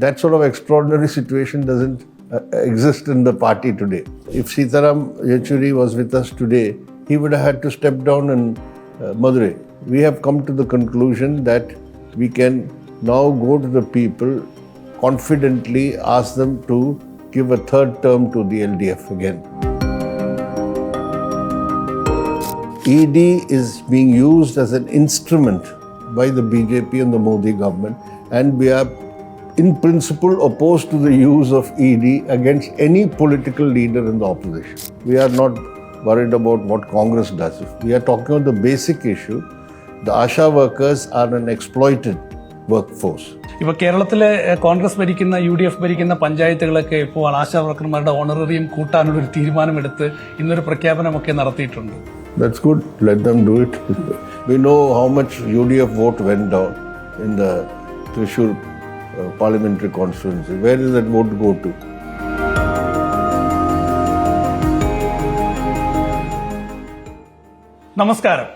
that sort of extraordinary situation doesn't exist in the party today. If Sitaram Yechuri was with us today, he would have had to step down in Madurai. We have come to the conclusion that we can now go to the people, confidently ask them to give a third term to the LDF again. ED is being used as an instrument by the BJP and the Modi government, and we are in principle opposed to the use of ED against any political leader in the opposition. We are not worried about what Congress does. We are talking about the basic issue. The ASHA workers are an exploited workforce. ഇപ്പോൾ കേരളത്തിലെ കോൺഗ്രസ് ഭരിക്കുന്ന UDF ഭരിക്കുന്ന പഞ്ചായത്തുകളൊക്കെ ഇപ്പോൾ ആശാ വർക്കർമാരുടെ ഓണററിയം കൂട്ടാനുള്ള ഒരു തീരുമാനമെടുത്ത് ഇന്നൊരു പ്രഖ്യാപനമൊക്കെ നടത്തിയിട്ടുണ്ട്. That's good. Let them do it. We know how much UDF vote went down in the Thrissur parliamentary constituency. Where does that vote go to? നമസ്കാരം.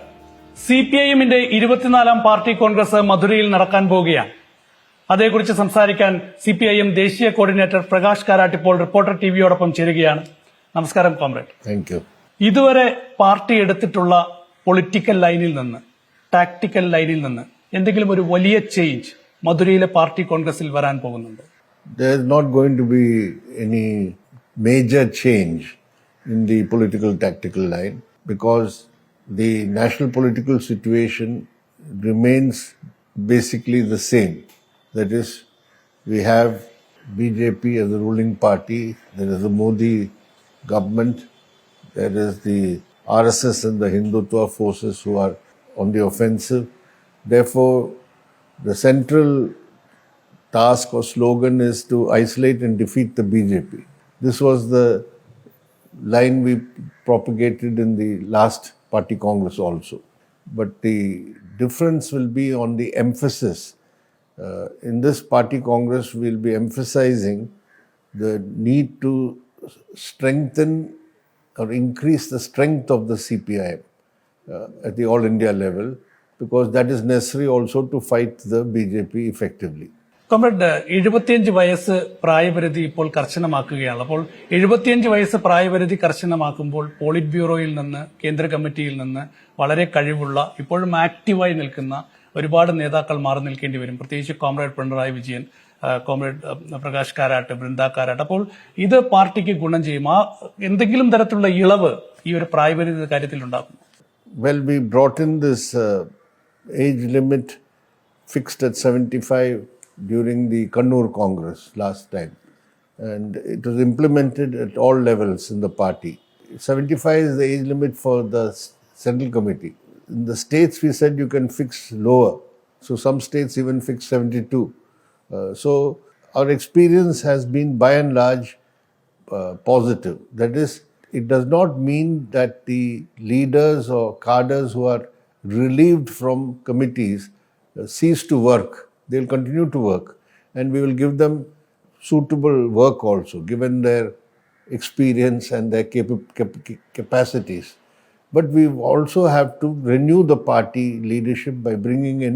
CPIM-ന്റെ 24ാം പാർട്ടി കോൺഗ്രസ് മധുരയിൽ നടക്കാൻ പോകുകയാണ്. അതേക്കുറിച്ച് സംസാരിക്കാൻ CPIM ദേശീയ കോർഡിനേറ്റർ പ്രകാശ് കാരാട്ട് ഇപ്പോൾ റിപ്പോർട്ടർ ടിവിയോടൊപ്പം ചേരുകയാണ്. നമസ്കാരം കോമ്രേഡ്. Thank you. ഇതുവരെ പാർട്ടി എടുത്തിട്ടുള്ള പൊളിറ്റിക്കൽ ലൈനിൽ നിന്ന്, ടാക്ടിക്കൽ ലൈനിൽ നിന്ന് എന്തെങ്കിലും ഒരു വലിയ ചേഞ്ച് മധുരയിലെ പാർട്ടി കോൺഗ്രസിൽ വരാൻ പോകുന്നുണ്ട്? There is not going to be any major change in the political tactical line because the national political situation remains basically the same. That is, we have BJP as the ruling party, there is the Modi government, there is the RSS and the Hindutva forces who are on the offensive. Therefore, the central task or slogan is to isolate and defeat the BJP. This was the line we propagated in the last party congress also. But the difference will be on the emphasis. In this party congress, we'll be emphasizing the need to strengthen or increase the strength of the CPIM at the all India level, because that is necessary also to fight the BJP effectively. Comrade, 75 വയസ്സ് പ്രായപരിധി ഇപ്പോൾ കർശനമാക്കുകയാണ്. അപ്പോൾ 75 വയസ്സ് പ്രായപരിധി കർശനമാക്കുമ്പോൾ polit ബ്യൂറോയിൽ നിന്ന്, കേന്ദ്ര കമ്മിറ്റിയിൽ നിന്ന് വളരെ കഴിവുള്ള, ഇപ്പോഴും ആക്റ്റീവായി നിൽക്കുന്ന ഒരുപാട് നേതാക്കൾ മാറി നിൽക്കേണ്ടി വരും. പ്രത്യേകിച്ച് കോമ്രേഡ് പിണറായി വിജയൻ, കോമ്രേഡ് പ്രകാശ് കാരാട്ട്, ബൃന്ദ കാരാട്ട്. അപ്പോൾ ഇത് പാർട്ടിക്ക് ഗുണം ചെയ്യും. എന്തെങ്കിലും തരത്തിലുള്ള ഇളവ് ഈ ഒരു പ്രായപരിധി കാര്യത്തിൽ ഉണ്ടാകും? Well, we brought in this age limit fixed at 75 during the Kannur Congress last time, and it was implemented at all levels in the party. 75 is the age limit for the central committee. In the states, we said you can fix lower. So some states even fix 72. So our experience has been by and large positive. That is, it does not mean that the leaders or cadres who are relieved from committees cease to work. They will continue to work, and we will give them suitable work also, given their experience and their capacities. But we also have to renew the party leadership by bringing in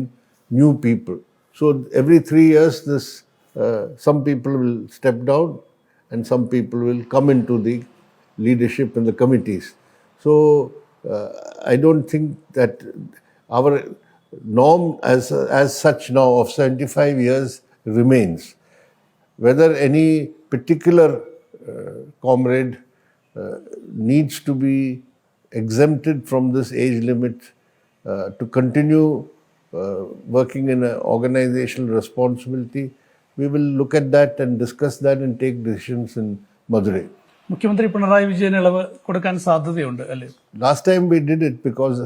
new people. So every 3 years, some people will step down and some people will come into the leadership in the committees. So I don't think that our norm as such now of 75 years remains. Whether any particular comrade needs to be exempted from this age limit to continue working in an organizational responsibility, we will look at that and discuss that and take decisions in Madurai. മുഖ്യമന്ത്രി പിണറായി വിജയൻ ഇളവ് കൊടുക്കാൻ സാധ്യതയുണ്ട് അല്ലേ? Last time we did it because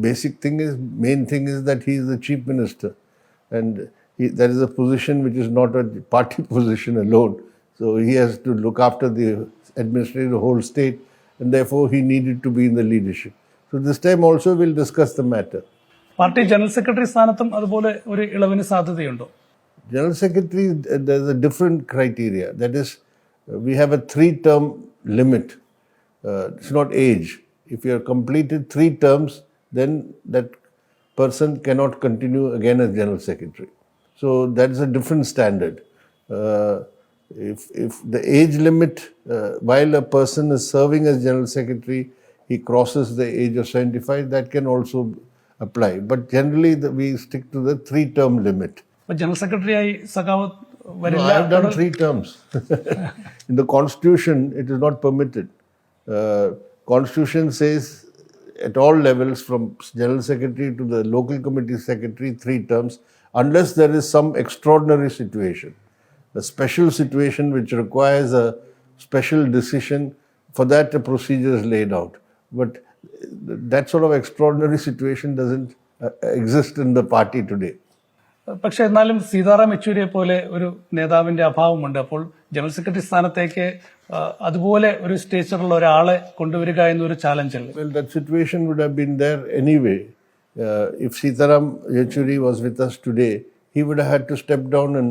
main thing is that he is the chief minister, and that is a position which is not a party position alone. So he has to look after the administrative the whole state, and therefore he needed to be in the leadership. So this time also we'll discuss the matter. Party general secretary സ്ഥാനത്തും അതുപോലെ ഒരു ഇളവിന് സാധ്യതയുണ്ടോ? General Secretary, there's a different criteria. That is, we have a 3-term limit. It's not age. If you have completed 3 terms, then that person cannot continue again as General Secretary. So that's a different standard. If the age limit, while a person is serving as General Secretary, he crosses the age of 75, that can also apply. But generally, we stick to the 3-term limit. അപ്പൊ general സെക്രട്ടറിയായി സഖാവ് No, വരില്ല. I have done 3 terms. In the Constitution, it is not permitted. Constitution says at all levels, from General Secretary to the local committee secretary, 3 terms, unless there is some extraordinary situation, a special situation which requires a special decision. For that, a procedure is laid out. But that sort of extraordinary situation doesn't exist in the party today. പക്ഷെ എന്നാലും സീതാറാം യെച്ചൂരിയെ പോലെ ഒരു നേതാവിന്റെ അഭാവമുണ്ട്. അപ്പോൾ general secretary സ്ഥാനത്തേക്ക് അതുപോലെ ഒരു സ്റ്റേച്ചറുള്ള ഒരാളെ കൊണ്ടുവരിക എന്നൊരു ചാലഞ്ച് അല്ലേ? Well, that situation would have been there anyway. If Sitaram Yechuri was with us today, he would have had to step down in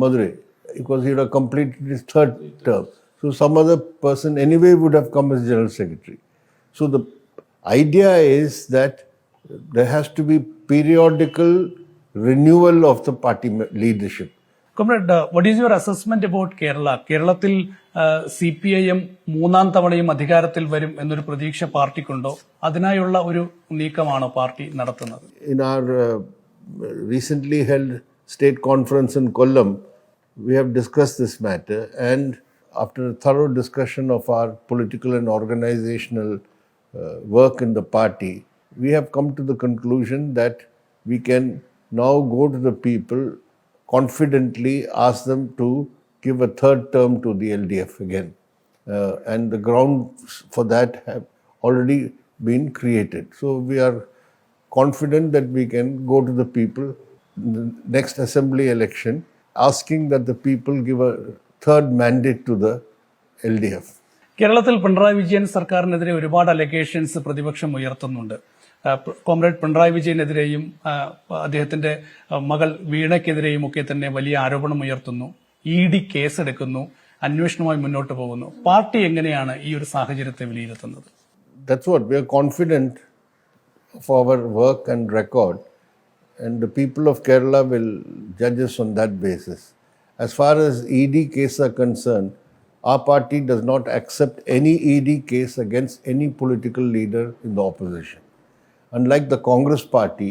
Madurai because he would have completed his 3rd term. So some other person anyway would have come as General Secretary. So the idea is that there has to be periodical renewal of the party leadership. Comrade, what is your assessment about Kerala? കേരളത്തിൽ CPIM 3-ാം തവണയും അധികാരത്തിൽ വരും എന്നൊരു പ്രതീക്ഷ പാർട്ടിക്കുണ്ടോ? അതിനായുള്ള ഒരു നീക്കമാണോ party നടത്തുന്നത്? In our recently held state conference in Kollam, we have discussed this matter, and after a thorough discussion of our political and organizational work in the party, we have come to the conclusion that we can now go to the people, confidently ask them to give a 3rd term to the LDF again. And the grounds for that have already been created. So we are confident that we can go to the people in the next assembly election asking that the people give a 3rd mandate to the LDF. കേരളത്തിൽ പിണറായി വിജയൻ സർക്കാരിനെതിരെ ഒരുപാട് allegations പ്രതിപക്ഷം ഉയർത്തുന്നുണ്ട്. Comrade Pinarayi വിജയനെതിരെയും അദ്ദേഹത്തിന്റെ മകൾ വീണയ്ക്കെതിരെയും ഒക്കെ തന്നെ വലിയ ആരോപണം ഉയർത്തുന്നു. ED കേസെടുക്കുന്നു, അന്വേഷണവുമായി മുന്നോട്ട് പോകുന്നു. പാർട്ടി എങ്ങനെയാണ് ഈ ഒരു സാഹചര്യത്തെ വിലയിരുത്തുന്നത്? That's what we are confident of our work and record, and the people of Kerala will judge us on that basis. As far as ED case are concerned, our party does not accept any ED case against any political leader in the opposition. Unlike the Congress party,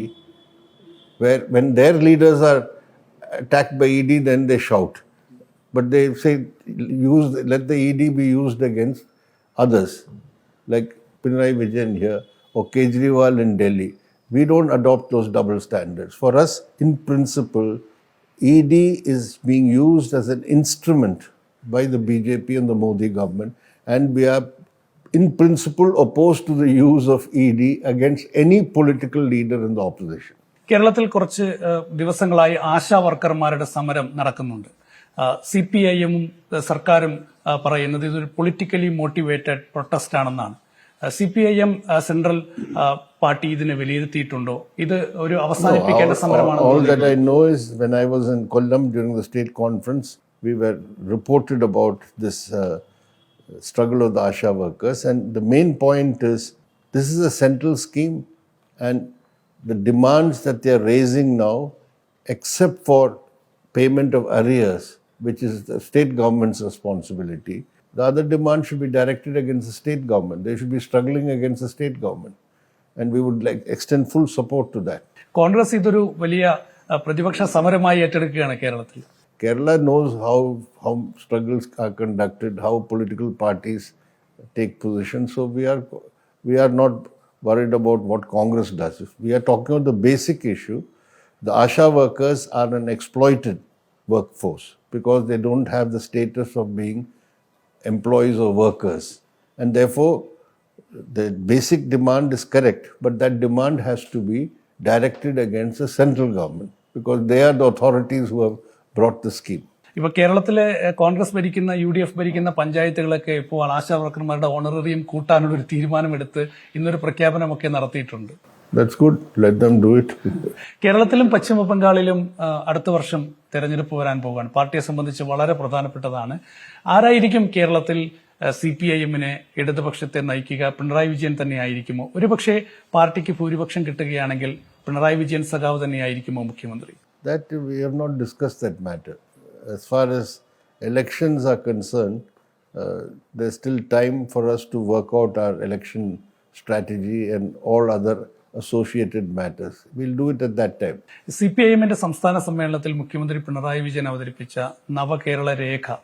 where when their leaders are attacked by ED, then they shout. But they say, let the ED be used against others, like Pinarayi Vijayan here or Kejriwal in Delhi. We don't adopt those double standards. For us, in principle, ED is being used as an instrument by the BJP and the Modi government, and we are in principle opposed to the use of ED against any political leader in the opposition. കേരളത്തിൽ കുറച്ച് ദിവസങ്ങളായി ആശാ വർക്കർമാരുടെ സമരം നടക്കുന്നുണ്ട്. CPIM-ഉം സർക്കാരും പറയുന്നത് ഇതൊരു politically motivated protest ആണെന്നാണ്. CPIM central party ഇതിനെ വിലയിരുത്തിയിട്ടുണ്ടോ? ഇത് ഒരു അവസാനിപ്പിക്കേണ്ട സമരമാണ്. All that I know is when I was in Kollam during the state conference, we were reported about this struggle of the ASHA workers, and the main point is this is a central scheme, and the demands that they are raising now, except for payment of arrears, which is the state government's responsibility, the other demands should be directed against the state government. They should be struggling against the state government, and we would like extend full support to that. Congress ഇതൊരു വലിയ പ്രതിപക്ഷ സമരമായി ഏറ്റെടുക്കുകയാണ് കേരളത്തിൽ. Kerala knows how struggles are conducted, how political parties take position. So we are not worried about what Congress does. If we are talking about the basic issue, the ASHA workers are an exploited workforce because they don't have the status of being employees or workers. And therefore, the basic demand is correct, but that demand has to be directed against the central government because they are the authorities who have brought the scheme. ഇപ്പൊ കേരളത്തിലെ കോൺഗ്രസ് ഭരിക്കുന്ന UDF ഭരിക്കുന്ന പഞ്ചായത്തുകളൊക്കെ ഇപ്പോൾ ആശാ വർക്കർമാരുടെ ഓണററിയം കൂട്ടാനുള്ള ഒരു തീരുമാനമെടുത്ത് ഇന്നൊരു പ്രഖ്യാപനമൊക്കെ നടത്തിയിട്ടുണ്ട്. That's good. Let them do it. കേരളത്തിലും പശ്ചിമ ബംഗാളിലും അടുത്ത വർഷം തെരഞ്ഞെടുപ്പ് വരാൻ പോവുകയാണ്. പാർട്ടിയെ സംബന്ധിച്ച് വളരെ പ്രധാനപ്പെട്ടതാണ്. ആരായിരിക്കും കേരളത്തിൽ CPIM-നെ ഇടതുപക്ഷത്തെ നയിക്കുക? പിണറായി വിജയൻ തന്നെയായിരിക്കുമോ? ഒരുപക്ഷെ പാർട്ടിക്ക് ഭൂരിപക്ഷം കിട്ടുകയാണെങ്കിൽ പിണറായി വിജയൻ സഖാവ് തന്നെയായിരിക്കുമോ മുഖ്യമന്ത്രി? That we have not discussed that matter. as far as elections are concerned, there's still time for us to work out our election strategy and all other associated matters. We'll do it at that time. CPIM-ന്റെ സംസ്ഥാന സമ്മേളനത്തിൽ മുഖ്യമന്ത്രി പിണറായി വിജയൻ അവതരിപ്പിച്ച നവകേരള രേഖ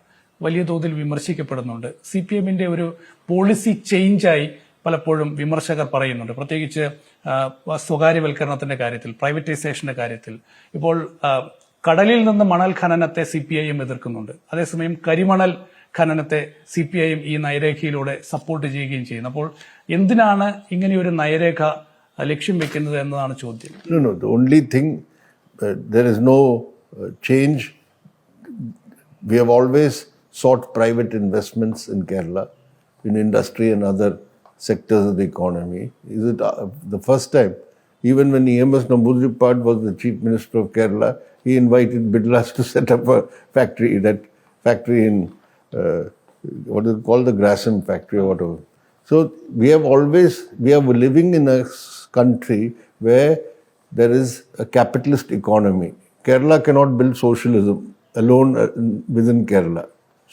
വലിയ തോതിൽ വിമർശിക്കപ്പെടുന്നുണ്ട്. CPIM-ന്റെ ഒരു policy ചേഞ്ചായി പലപ്പോഴും വിമർശകർ പറയുന്നുണ്ട്, പ്രത്യേകിച്ച് സ്വകാര്യവൽക്കരണത്തിന്റെ കാര്യത്തിൽ, പ്രൈവറ്റൈസേഷന്റെ കാര്യത്തിൽ. ഇപ്പോൾ കടലിൽ നിന്ന് മണൽ ഖനനത്തെ CPIM എതിർക്കുന്നുണ്ട്. അതേസമയം കരിമണൽ ഖനനത്തെ CPIM ഈ നയരേഖയിലൂടെ സപ്പോർട്ട് ചെയ്യുകയും ചെയ്യുന്നു. അപ്പോൾ എന്തിനാണ് ഇങ്ങനെയൊരു നയരേഖ ലക്ഷ്യം വെക്കുന്നത് എന്നതാണ് ചോദ്യം. No. The only thing, there is no change. We have always sought private investments in Kerala, in industry and other sectors of the economy. Is it the first time? Even when EMS Namboodiripad was the Chief Minister of Kerala, he invited Bidlas to set up a factory, that factory in, what is it called, the Grasim factory or whatever. So we are living in a country where there is a capitalist economy. Kerala cannot build socialism alone within Kerala.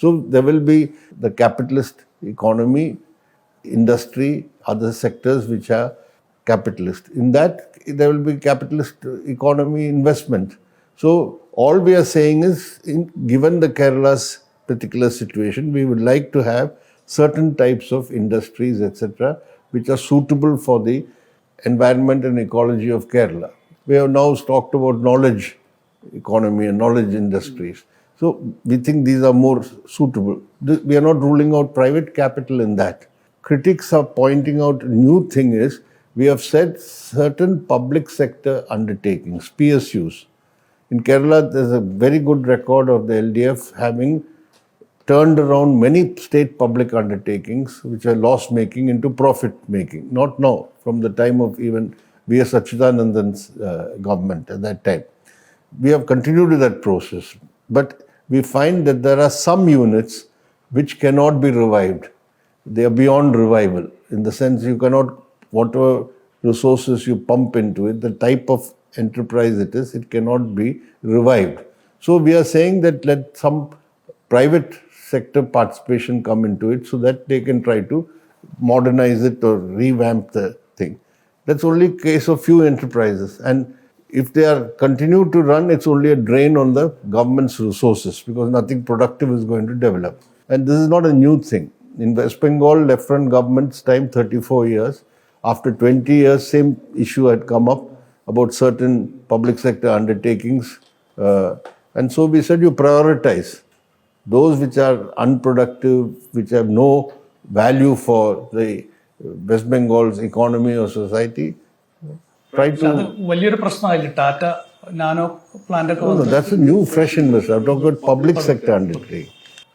So there will be the capitalist economy, industry, other sectors which are capitalist. In that, there will be capitalist economy investment. So all we are saying is, given the Kerala's particular situation, we would like to have certain types of industries, etc., which are suitable for the environment and ecology of Kerala. We have now talked about knowledge economy and knowledge industries. So we think these are more suitable. We are not ruling out private capital in that. Critics are pointing out a new thing is, we have said certain public sector undertakings, PSUs. In Kerala, there's a very good record of the LDF having turned around many state public undertakings which are loss-making into profit-making. Not now, from the time of even V.S. Achyutanandan's government at that time. We have continued with that process. But we find that there are some units which cannot be revived. They are beyond revival. In the sense, you cannot, whatever resources you pump into it, the type of enterprise it is, it cannot be revived. So we are saying that let some private sector participation come into it so that they can try to modernize it or revamp the thing. That's only case of few enterprises. And if they are continue to run, it's only a drain on the government's resources because nothing productive is going to develop. And this is not a new thing. In West Bengal, left front government's time, 34 years, after 20 years, same issue had come up about certain public sector undertakings. And so we said you prioritize those which are unproductive, which have no value for the West Bengal's economy or society. Try to. അത് വലിയൊരു പ്രശ്നമായില്ല. Tata nano plant ഒക്കെ No, that's a new, fresh investment. I'm talking about public sector undertaking.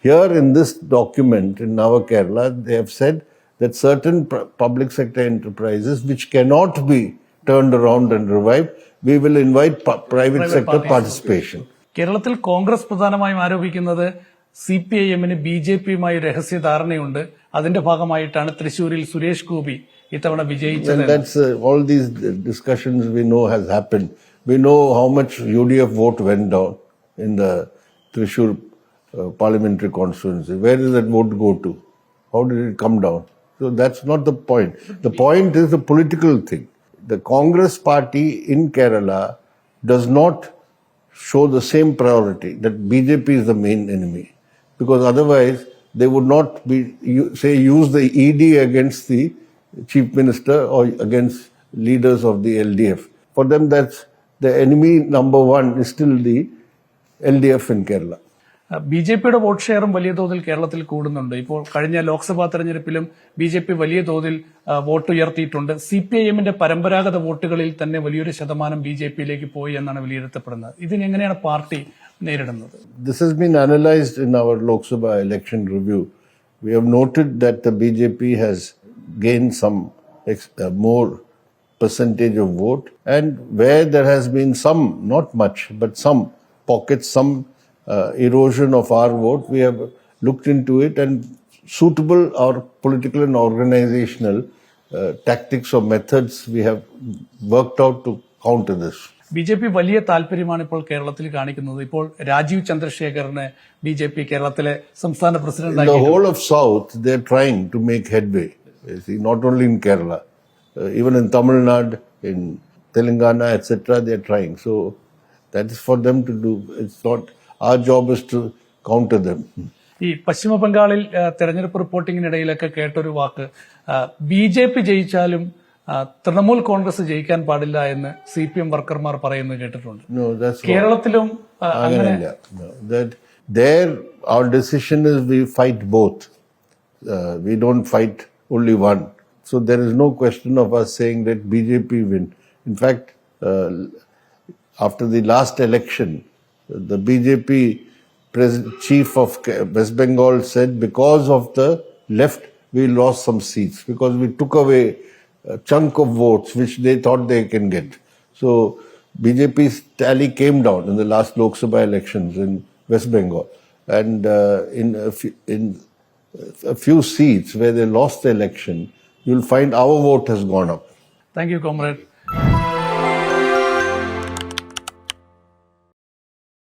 Here in this document in Nava Kerala, they have said that certain public sector enterprises which cannot be turned around and revived, we will invite private sector participation. കേരളത്തിൽ കോൺഗ്രസ് പ്രധാനമായും ആരോപിക്കുന്നത് CPIM-ന് BJP-യുമായി രഹസ്യ ധാരണയുണ്ട്. അതിന്റെ ഭാഗമായിട്ടാണ് തൃശ്ശൂരിൽ സുരേഷ് ഗോപി ഇത്തവണ വിജയിച്ചത്. And that's all these discussions we know has happened. We know how much UDF vote went down in the Thrissur parliamentary constituency. Where did that vote go to? How did it come down? So that's not the point. The point is the political thing. The Congress party in Kerala does not show the same priority that BJP is the main enemy. Because otherwise they would not be, use the ED against the chief minister or against leaders of the LDF. For them, that's the enemy number one is still the LDF in Kerala. BJP-യുടെ വോട്ട് ഷെയറും വലിയ തോതിൽ കേരളത്തിൽ കൂടുന്നുണ്ട്. ഇപ്പോൾ കഴിഞ്ഞ ലോക്സഭാ തെരഞ്ഞെടുപ്പിലും BJP വലിയ തോതിൽ വോട്ട് ഉയർത്തിയിട്ടുണ്ട്. CPIM-ന്റെ പരമ്പരാഗത വോട്ടുകളിൽ തന്നെ വലിയൊരു ശതമാനം BJP-യിലേക്ക് പോയി എന്നാണ് വിലയിരുത്തപ്പെടുന്നത്. ഇതിനെങ്ങനെയാണ് പാർട്ടി നേരിടുന്നത്? This has been analyzed in our Lok Sabha election review. We have noted that the BJP has gained some more percentage of vote, and where there has been some, not much, but some pockets, some erosion of our vote, we have looked into it and suitable our political and organizational tactics or methods we have worked out to counter this. BJP വലിയ താല്പര്യമാണ് ഇപ്പോൾ കേരളത്തിൽ കാണിക്കുന്നത്. ഇപ്പോൾ Rajeev ചന്ദ്രശേഖറിനെ BJP കേരളത്തിലെ സംസ്ഥാന In പ്രസിഡന്റായി the whole of South, they're trying to make headway. You see, not only in Kerala, even in Tamil Nadu, in Telangana, etc., they're trying. So that is for them to do. It's not our job is to counter them. ഈ പശ്ചിമ ബംഗാളിൽ തെരഞ്ഞെടുപ്പ് റിപ്പോർട്ടിങ്ങിനിടയിലൊക്കെ കേട്ടൊരു വാക്ക് BJP ജയിച്ചാലും തൃണമൂൽ കോൺഗ്രസ് ജയിക്കാൻ പാടില്ല എന്ന് CPM വർക്കർമാർ പറയുന്നത് കേട്ടിട്ടുണ്ട്. No, that's wrong. കേരളത്തിലും അങ്ങനെ No, that there our decision is we fight both. We don't fight only one. So there is no question of us saying that BJP win. In fact, after the last election, the BJP chief of West Bengal said because of the left we lost some seats because we took away a chunk of votes which they thought they can get. So BJP's tally came down in the last Lok Sabha elections in West Bengal, and in a few seats where they lost the election, you'll find our vote has gone up. Thank you, comrade.